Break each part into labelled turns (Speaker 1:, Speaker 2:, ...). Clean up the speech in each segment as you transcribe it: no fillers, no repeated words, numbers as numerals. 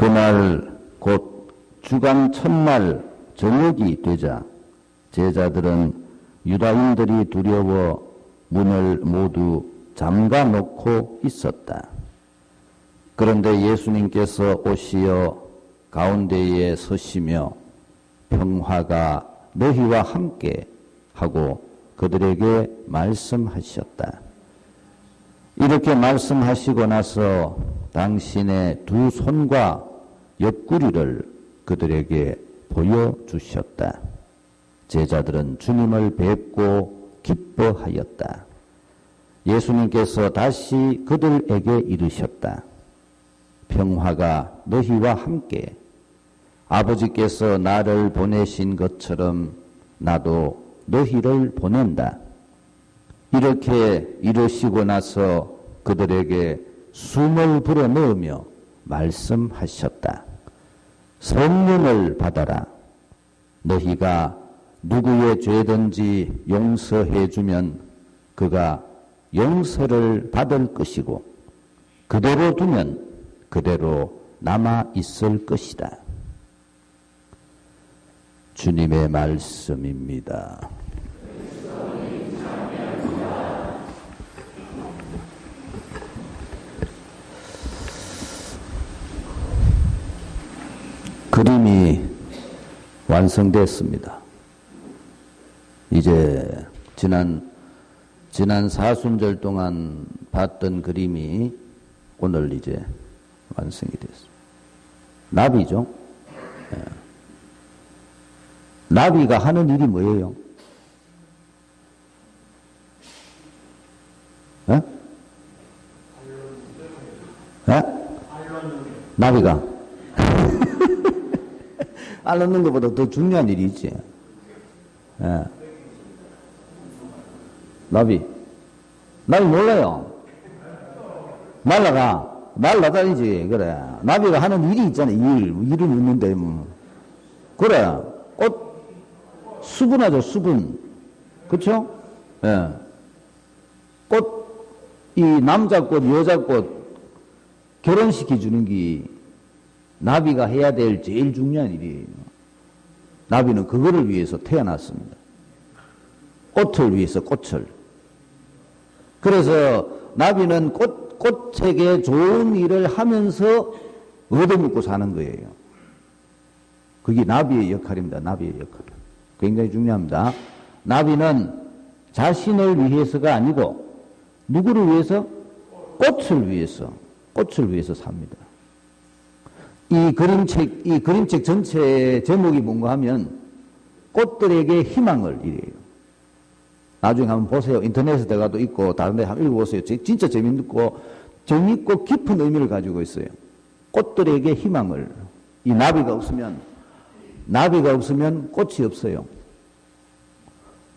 Speaker 1: 그날 곧 주간 첫날 저녁이 되자 제자들은 유다인들이 두려워 문을 모두 잠가 놓고 있었다. 그런데 예수님께서 오시어 가운데에 서시며 평화가 너희와 함께 하고 그들에게 말씀하셨다. 이렇게 말씀하시고 나서 당신의 두 손과 옆구리를 그들에게 보여주셨다. 제자들은 주님을 뵙고 기뻐하였다. 예수님께서 다시 그들에게 이르셨다. 평화가 너희와 함께, 아버지께서 나를 보내신 것처럼 나도 너희를 보낸다. 이렇게 이르시고 나서 그들에게 숨을 불어넣으며 말씀하셨다. 성령을 받아라. 너희가 누구의 죄든지 용서해 주면 그가 용서를 받을 것이고 그대로 두면 그대로 남아 있을 것이다. 주님의 말씀입니다. 그림이 완성됐습니다. 이제 지난 사순절 동안 봤던 그림이 오늘 이제 완성이 됐습니다. 나비죠? 네. 나비가 하는 일이 뭐예요? 네? 네? 나비가 알 넣는 것보다 더 중요한 일이 있지. 네. 나비 몰라요. 날아다니지. 그래. 나비가 하는 일이 있잖아. 일은 있는데 그래. 꽃 수분하죠. 수분. 그쵸? 예. 이 남자꽃 여자꽃 결혼시켜 주는 게 나비가 해야 될 제일 중요한 일이에요. 나비는 그거를 위해서 태어났습니다. 꽃을 위해서 꽃을. 그래서 나비는 꽃에게 좋은 일을 하면서 얻어먹고 사는 거예요. 그게 나비의 역할입니다. 나비의 역할. 굉장히 중요합니다. 나비는 자신을 위해서가 아니고 누구를 위해서? 꽃을 위해서 삽니다. 이 그림책 전체의 제목이 뭔가 하면 꽃들에게 희망을 이래요. 나중에 한번 보세요. 인터넷에 들어가도 있고 다른 데 한번 읽어보세요. 진짜 재밌고 깊은 의미를 가지고 있어요. 꽃들에게 희망을. 이 나비가 없으면 꽃이 없어요.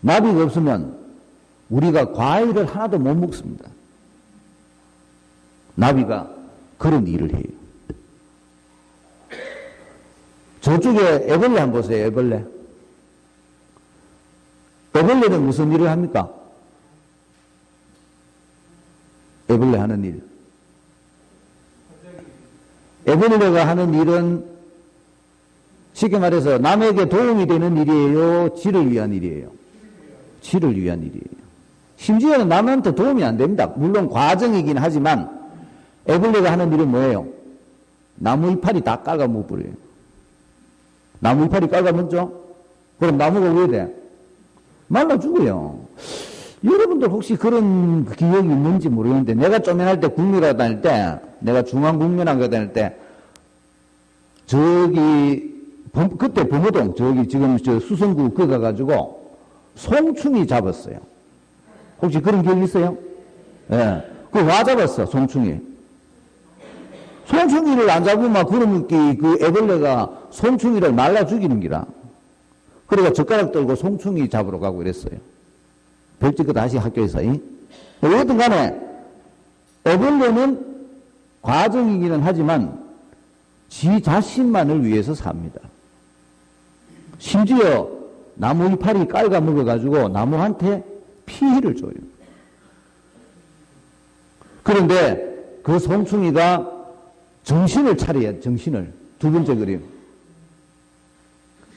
Speaker 1: 나비가 없으면 우리가 과일을 하나도 못 먹습니다. 나비가 그런 일을 해요. 저쪽에 애벌레 한번 보세요. 애벌레는 무슨 일을 합니까? 애벌레 하는 일. 애벌레가 하는 일은 쉽게 말해서 남에게 도움이 되는 일이에요? 지를 위한 일이에요? 지를 위한 일이에요. 심지어는 남한테 도움이 안 됩니다. 물론 과정이긴 하지만 애벌레가 하는 일은 뭐예요? 나무 이파리 다 깔아먹어버려요. 나무 이파리 깔아먹죠? 그럼 나무가 왜 돼? 말라 죽어요. 여러분들 혹시 그런 기억이 있는지 모르겠는데 내가 쪼맨할 때 국민학교 다닐 때 내가 중앙국민학교 다닐 때 그때 범어동 지금 수성구 그 가가지고 송충이 잡았어요. 혹시 그런 기억 있어요? 예. 네. 와 잡았어, 송충이. 송충이를 안 잡으면 그러면 그 애벌레가 송충이를 말라 죽이는 기라. 그러니까 젓가락 들고 송충이 잡으러 가고 이랬어요. 별짓거 다시 학교에서. 어쨌든 간에 애벌레는 과정이기는 하지만 지 자신만을 위해서 삽니다. 심지어 나무 이파리 깔아 먹어가지고 나무한테 피해를 줘요. 그런데 그 송충이가 정신을 차려야 정신을. 두 번째 그림.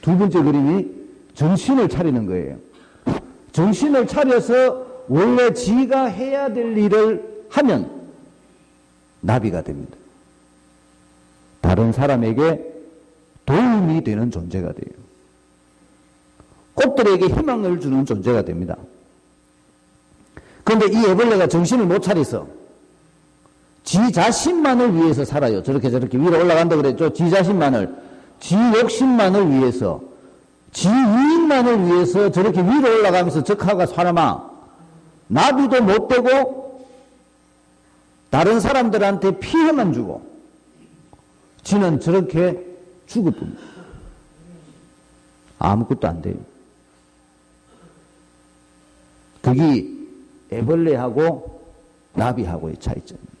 Speaker 1: 두 번째 그림이 정신을 차리는 거예요. 정신을 차려서 원래 지가 해야 될 일을 하면 나비가 됩니다. 다른 사람에게 도움이 되는 존재가 돼요. 꽃들에게 희망을 주는 존재가 됩니다. 그런데 이 애벌레가 정신을 못 차려서 지 자신만을 위해서 살아요. 저렇게 위로 올라간다 그랬죠. 지 자신만을, 지 욕심만을 위해서, 지 이익만을 위해서 저렇게 위로 올라가면서 적하가 사람아, 나비도 못 되고 다른 사람들한테 피해만 주고 지는 저렇게 죽을 뿐입니다. 아무것도 안 돼요. 그게 애벌레하고 나비하고의 차이점입니다.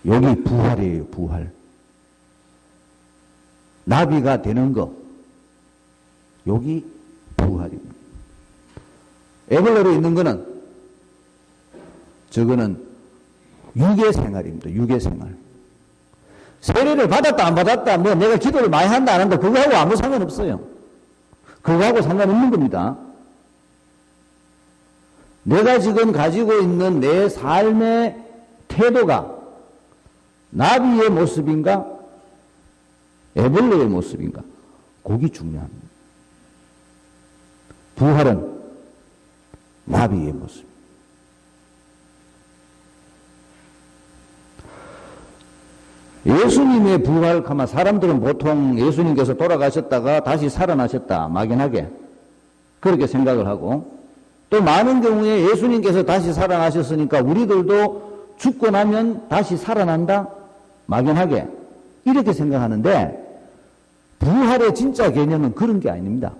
Speaker 1: 여기 부활이에요, 부활. 나비가 되는 거, 여기 부활입니다. 애벌레로 있는 거는, 저거는 유괴생활입니다, 유괴생활. 세례를 받았다, 안 받았다, 뭐 내가 기도를 많이 한다, 안 한다, 그거하고 아무 상관없어요. 그거하고 상관없는 겁니다. 내가 지금 가지고 있는 내 삶의 태도가 나비의 모습인가? 애벌레의 모습인가? 그게 중요합니다. 부활은 나비의 모습. 예수님의 부활, 사람들은 보통 예수님께서 돌아가셨다가 다시 살아나셨다, 막연하게 그렇게 생각을 하고, 또 많은 경우에 예수님께서 다시 살아나셨으니까 우리들도 죽고 나면 다시 살아난다, 막연하게 이렇게 생각하는데, 부활의 진짜 개념은 그런 게 아닙니다.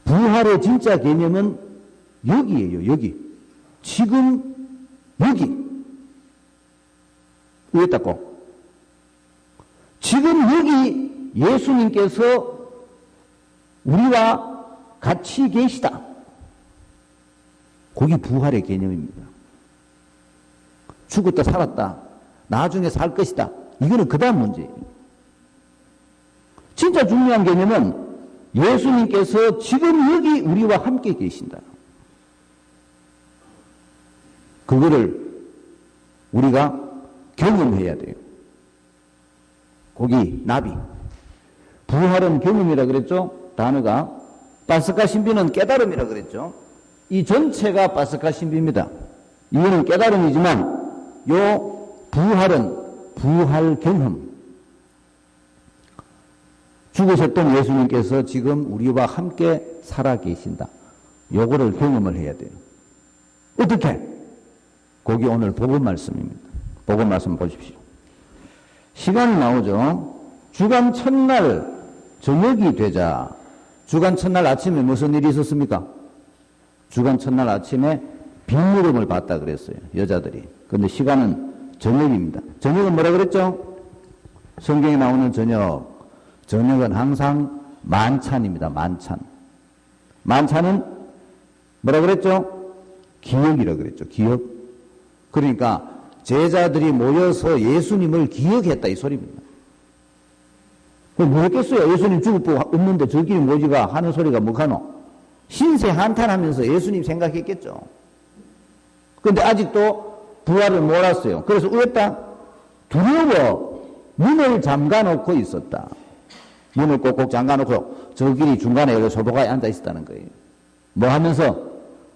Speaker 1: 부활의 진짜 개념은 여기에요, 여기. 지금 여기. 위에다 꼭. 지금 여기 예수님께서 우리와 같이 계시다. 그게 부활의 개념입니다. 죽었다 살았다. 나중에 살 것이다. 이거는 그 다음 문제예요. 진짜 중요한 개념은 예수님께서 지금 여기 우리와 함께 계신다. 그거를 우리가 경험해야 돼요. 거기 나비. 부활은 경험이라 그랬죠. 단어가. 파스카 신비는 깨달음이라 그랬죠. 이 전체가 파스카 신비입니다. 이거는 깨달음이지만 요 부활은 부활 경험. 죽으셨던 예수님께서 지금 우리와 함께 살아계신다. 요거를 경험을 해야 돼요. 어떻게? 거기 오늘 복음 말씀입니다. 복음 말씀 보십시오. 시간이 나오죠. 주간 첫날 저녁이 되자. 주간 첫날 아침에 무슨 일이 있었습니까? 주간 첫날 아침에 빈무름을 봤다 그랬어요, 여자들이. 그런데 시간은 저녁입니다. 저녁은 뭐라 그랬죠? 성경에 나오는 저녁. 저녁은 항상 만찬입니다. 만찬. 만찬은 뭐라 그랬죠? 기억이라 그랬죠. 기억. 그러니까 제자들이 모여서 예수님을 기억했다 이 소리입니다. 뭐였겠어요? 예수님 죽을 법 없는데 저끼리 모지가 하는 소리가 뭐하노? 신세 한탄하면서 예수님 생각했겠죠. 그런데 아직도 부활을 몰랐어요. 그래서 어였다? 두려워 문을 잠가놓고 있었다. 문을 꼭꼭 잠가놓고 저끼리 중간에 소도가에 앉아 있었다는 거예요. 뭐 하면서?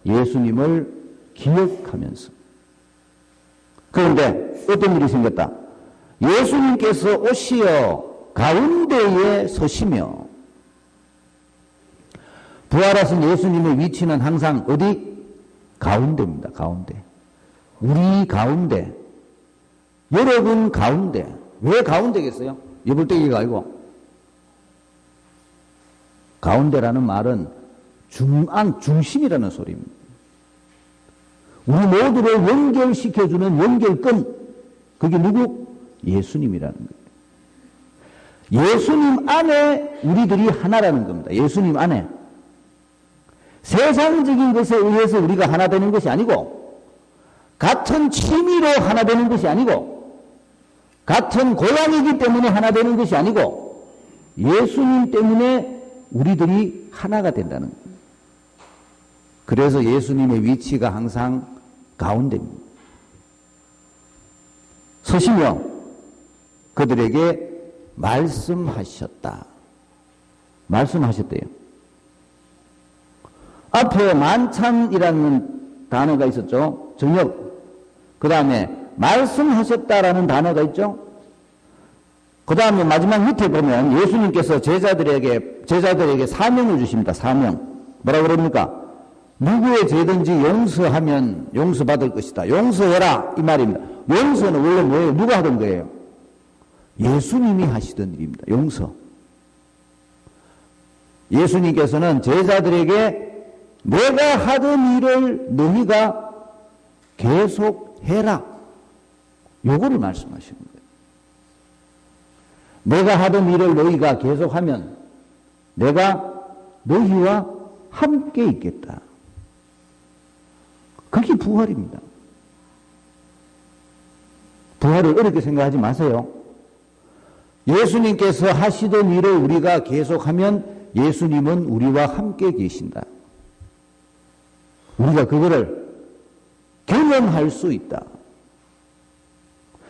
Speaker 1: 예수님을 기억하면서. 그런데 어떤 일이 생겼다? 예수님께서 오시어 가운데에 서시며, 부활하신 예수님의 위치는 항상 어디? 가운데입니다. 가운데. 우리 가운데. 여러분 가운데. 왜 가운데겠어요? 여불대기가 아니고. 가운데라는 말은 중심이라는 소리입니다. 우리 모두를 연결시켜주는 연결끈. 그게 누구? 예수님이라는 거예요. 예수님 안에 우리들이 하나라는 겁니다. 예수님 안에. 세상적인 것에 의해서 우리가 하나 되는 것이 아니고 같은 취미로 하나 되는 것이 아니고, 같은 고향이기 때문에 하나 되는 것이 아니고, 예수님 때문에 우리들이 하나가 된다는 거예요. 그래서 예수님의 위치가 항상 가운데입니다. 서시며 그들에게 말씀하셨다. 말씀하셨대요. 앞에 만찬이라는 단어가 있었죠. 저녁. 그 다음에 말씀하셨다라는 단어가 있죠. 그 다음에 마지막 밑에 보면 예수님께서 제자들에게 사명을 주십니다. 사명. 뭐라 그럽니까? 누구의 죄든지 용서하면 용서받을 것이다. 용서해라. 이 말입니다. 용서는 원래 뭐예요? 누가 하던 거예요? 예수님이 하시던 일입니다. 용서. 예수님께서는 제자들에게 내가 하던 일을 너희가 계속해라. 요거를 말씀하시는 거예요. 내가 하던 일을 너희가 계속하면 내가 너희와 함께 있겠다. 그게 부활입니다. 부활을 어렵게 생각하지 마세요. 예수님께서 하시던 일을 우리가 계속하면 예수님은 우리와 함께 계신다. 우리가 그거를 경험할 수 있다.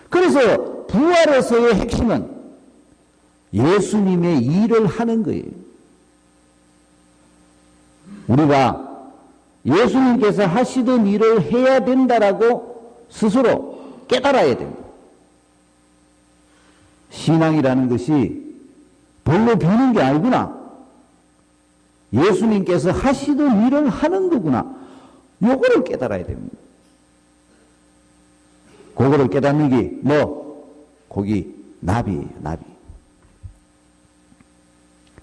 Speaker 1: 그래서 부활에서의 핵심은 예수님의 일을 하는 거예요. 우리가 예수님께서 하시던 일을 해야 된다라고 스스로 깨달아야 됩니다. 신앙이라는 것이 별로 비는 게 아니구나. 예수님께서 하시던 일을 하는 거구나. 요거를 깨달아야 됩니다. 그거를 깨닫는 게 거기 나비예요. 나비.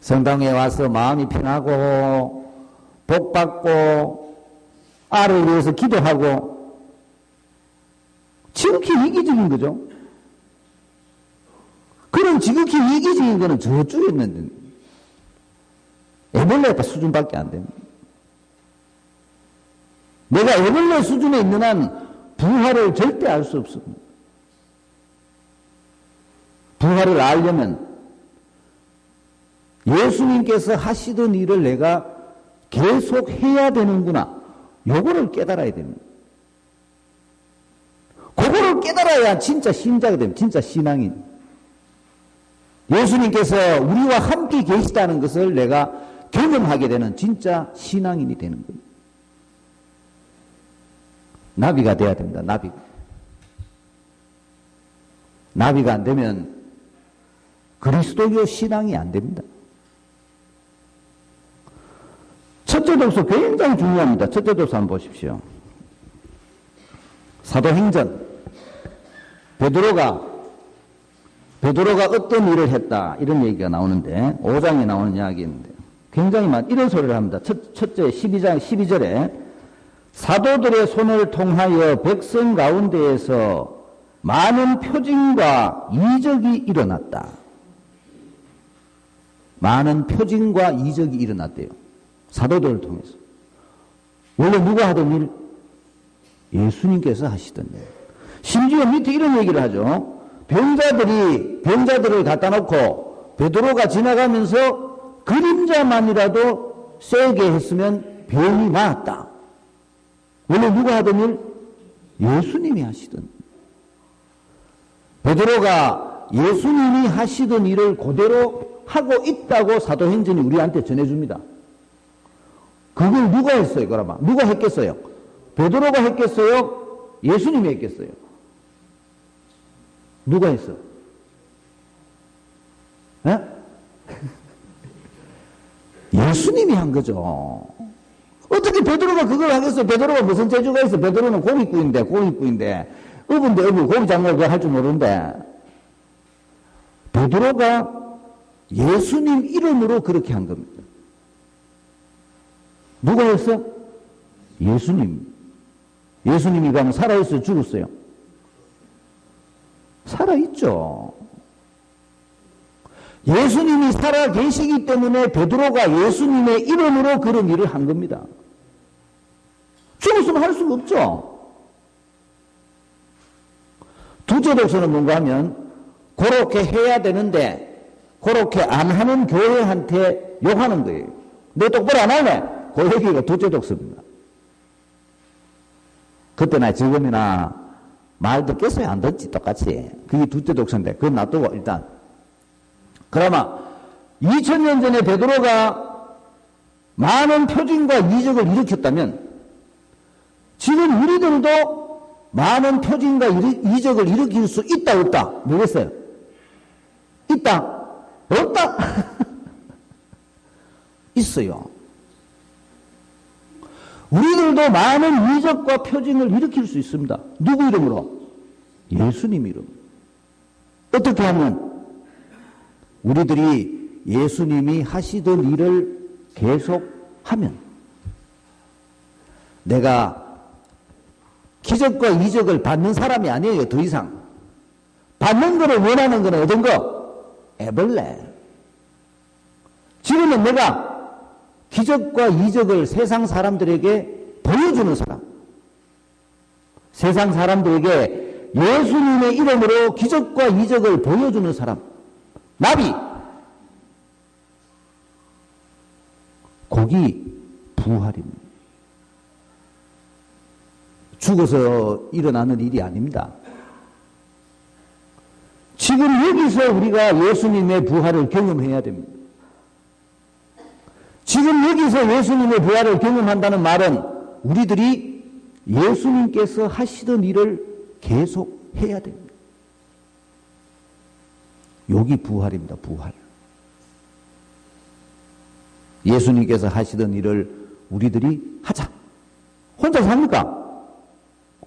Speaker 1: 성당에 와서 마음이 편하고 복받고 아를 위해서 기도하고 지극히 이기적인 거죠. 그런 지극히 이기적인 거는 저쪽에 있는 애벌레 수준밖에 안 됩니다. 내가 애벌레 수준에 있는 한 부활을 절대 알 수 없습니다. 부활을 알려면 예수님께서 하시던 일을 내가 계속 해야 되는구나. 요거를 깨달아야 됩니다. 그거를 깨달아야 진짜 신자가 됩니다. 진짜 신앙인. 예수님께서 우리와 함께 계시다는 것을 내가 경험하게 되는 진짜 신앙인이 되는 거예요. 나비가 돼야 됩니다. 나비가 안 되면 그리스도교 신앙이 안 됩니다. 첫째 독서 굉장히 중요합니다. 첫째 독서 한번 보십시오. 사도행전. 베드로가 어떤 일을 했다 이런 얘기가 나오는데 5장에 나오는 이야기인데 굉장히 이런 소리를 합니다. 첫째 12장 12절에 사도들의 손을 통하여 백성 가운데에서 많은 표징과 이적이 일어났다. 많은 표징과 이적이 일어났대요. 사도들을 통해서. 원래 누가 하던 일? 예수님께서 하시던 일. 심지어 밑에 이런 얘기를 하죠. 병자들을 갖다 놓고 베드로가 지나가면서 그림자만이라도 세게 했으면 병이 나았다. 원래 누가 하던 일? 예수님이 하시던 일. 베드로가 예수님이 하시던 일을 그대로 하고 있다고 사도행전이 우리한테 전해줍니다. 그걸 누가 했어요? 그러면 누가 했겠어요? 베드로가 했겠어요? 예수님이 했겠어요? 누가 했어? 에? 예수님이 한 거죠. 어떻게 베드로가 그걸 하겠어? 베드로가 무슨 재주가 있어? 베드로는 고깃구이인데 어부인데 어부 고기 잡는 거 할 줄 모르는데 베드로가 예수님 이름으로 그렇게 한 겁니다. 누가 했어? 예수님. 예수님이 가면 살아있어요? 죽었어요? 살아있죠. 예수님이 살아계시기 때문에 베드로가 예수님의 이름으로 그런 일을 한 겁니다. 죽었으면 할 수가 없죠. 둘째 독서는 뭔가 하면 그렇게 해야 되는데 그렇게 안 하는 교회한테 욕하는 거예요. 너 똑바로 안 하네. 그 얘기가 둘째 독서입니다. 그때나 지금이나 말 듣겠어요? 안 듣지? 똑같이. 그게 둘째 독서인데 그건 놔두고 일단 그러면 2000년 전에 베드로가 많은 표징과 이적을 일으켰다면 지금 우리들도 많은 표징과 이적을 일으킬 수 있다 없다? 모르겠어요. 있다? 없다? 있어요. 우리들도 많은 이적과 표징을 일으킬 수 있습니다. 누구 이름으로? 예수님 이름. 어떻게 하면? 우리들이 예수님이 하시던 일을 계속하면 내가 기적과 이적을 받는 사람이 아니에요. 더 이상. 받는 거를 원하는 거는 어떤 거? 애벌레. 지금은 내가 기적과 이적을 세상 사람들에게 보여주는 사람. 세상 사람들에게 예수님의 이름으로 기적과 이적을 보여주는 사람. 나비. 거기 부활입니다. 죽어서 일어나는 일이 아닙니다. 지금 여기서 우리가 예수님의 부활을 경험해야 됩니다. 지금 여기서 예수님의 부활을 경험한다는 말은 우리들이 예수님께서 하시던 일을 계속 해야 됩니다. 여기 부활입니다. 부활. 예수님께서 하시던 일을 우리들이 하자. 혼자서 합니까?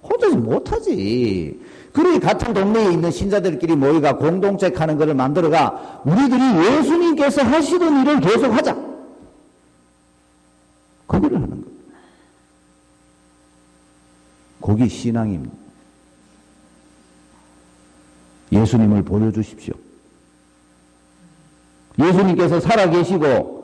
Speaker 1: 혼자서 못하지. 그러니 같은 동네에 있는 신자들끼리 모이가 공동체 하는 것을 만들어가 우리들이 예수님께서 하시던 일을 계속 하자. 그거를 하는 겁니다. 거기 신앙입니다. 예수님을 보여주십시오. 예수님께서 살아계시고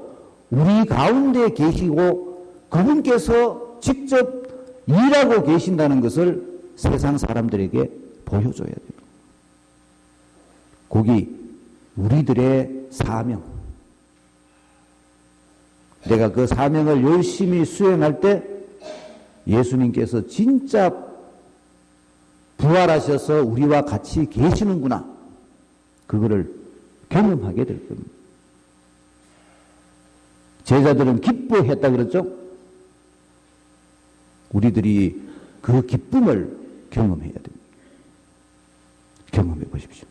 Speaker 1: 우리 가운데 계시고 그분께서 직접 일하고 계신다는 것을 세상 사람들에게 보여줘야 됩니다. 거기 우리들의 사명. 내가 그 사명을 열심히 수행할 때 예수님께서 진짜 부활하셔서 우리와 같이 계시는구나. 그거를 경험하게 될 겁니다. 제자들은 기뻐했다 그랬죠? 우리들이 그 기쁨을 경험해야 됩니다. 경험해 보십시오.